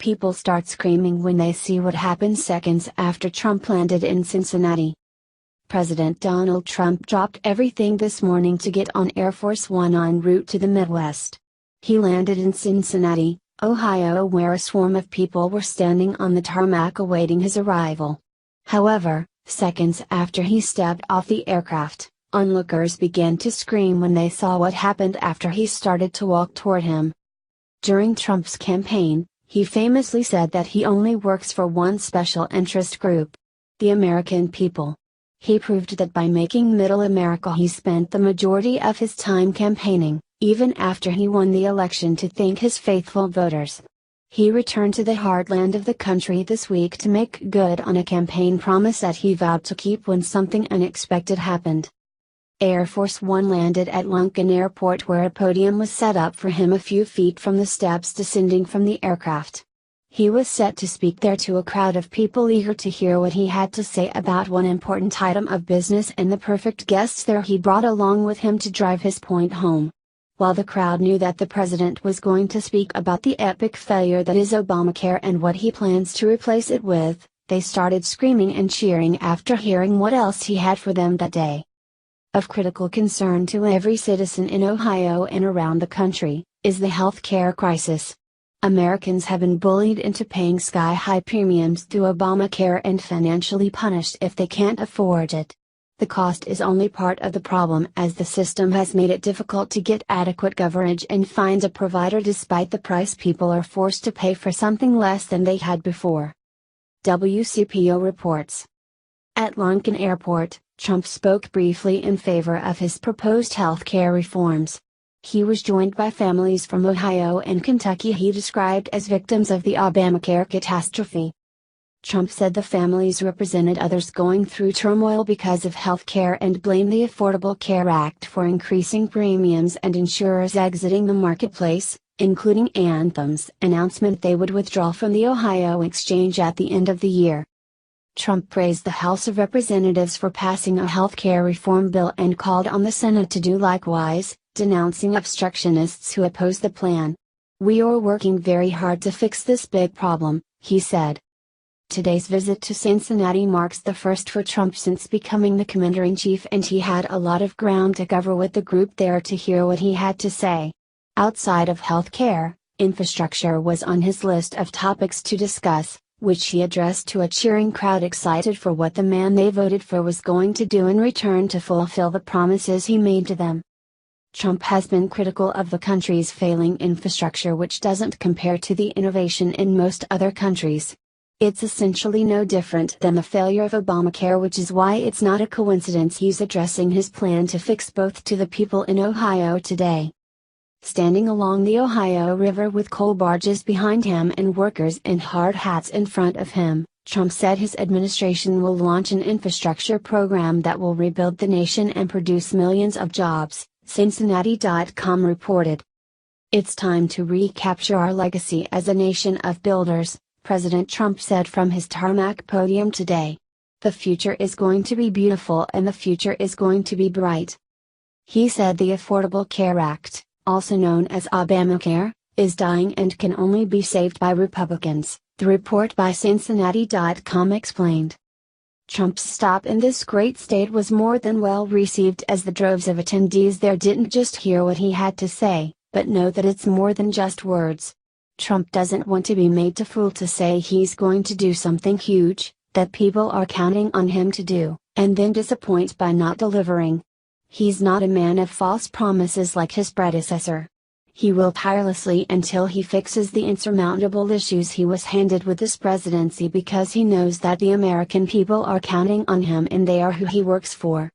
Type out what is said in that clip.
people start screaming when they see what happened seconds after Trump landed in Cincinnati. President Donald Trump dropped everything this morning to get on Air Force One en route to the Midwest. He landed in Cincinnati, Ohio, where a swarm of people were standing on the tarmac awaiting his arrival. However, seconds after he stepped off the aircraft, onlookers began to scream when they saw what happened after he started to walk toward him. During Trump's campaign, he famously said that he only works for one special interest group: the American people. He proved that by making Middle America he spent the majority of his time campaigning, even after he won the election, to thank his faithful voters. He returned to the heartland of the country this week to make good on a campaign promise that he vowed to keep when something unexpected happened. Air Force One landed at Lincoln Airport, where a podium was set up for him a few feet from the steps descending from the aircraft. He was set to speak there to a crowd of people eager to hear what he had to say about one important item of business and the perfect guests there he brought along with him to drive his point home. While the crowd knew that the president was going to speak about the epic failure that is Obamacare and what he plans to replace it with, they started screaming and cheering after hearing what else he had for them that day. Of critical concern to every citizen in Ohio and around the country, is the health care crisis. Americans have been bullied into paying sky-high premiums through Obamacare and financially punished if they can't afford it. The cost is only part of the problem, as the system has made it difficult to get adequate coverage and find a provider despite the price people are forced to pay for something less than they had before. WCPO reports. At Lincoln Airport, Trump spoke briefly in favor of his proposed health care reforms. He was joined by families from Ohio and Kentucky he described as victims of the Obamacare catastrophe. Trump said the families represented others going through turmoil because of health care and blamed the Affordable Care Act for increasing premiums and insurers exiting the marketplace, including Anthem's announcement they would withdraw from the Ohio exchange at the end of the year. Trump praised the House of Representatives for passing a health care reform bill and called on the Senate to do likewise, denouncing obstructionists who oppose the plan. "We are working very hard to fix this big problem," he said. Today's visit to Cincinnati marks the first for Trump since becoming the commander-in-chief, and he had a lot of ground to cover with the group there to hear what he had to say. Outside of health care, infrastructure was on his list of topics to discuss, which he addressed to a cheering crowd excited for what the man they voted for was going to do in return to fulfill the promises he made to them. Trump has been critical of the country's failing infrastructure, which doesn't compare to the innovation in most other countries. It's essentially no different than the failure of Obamacare, which is why it's not a coincidence he's addressing his plan to fix both to the people in Ohio today. Standing along the Ohio River with coal barges behind him and workers in hard hats in front of him, Trump said his administration will launch an infrastructure program that will rebuild the nation and produce millions of jobs, Cincinnati.com reported. "It's time to recapture our legacy as a nation of builders," President Trump said from his tarmac podium today. "The future is going to be beautiful and the future is going to be bright." He said the Affordable Care Act, also known as Obamacare, is dying and can only be saved by Republicans, the report by Cincinnati.com explained. Trump's stop in this great state was more than well received, as the droves of attendees there didn't just hear what he had to say, but know that it's more than just words. Trump doesn't want to be made to fool to say he's going to do something huge, that people are counting on him to do, and then disappoint by not delivering. He's not a man of false promises like his predecessor. He will tirelessly until he fixes the insurmountable issues he was handed with this presidency, because he knows that the American people are counting on him and they are who he works for.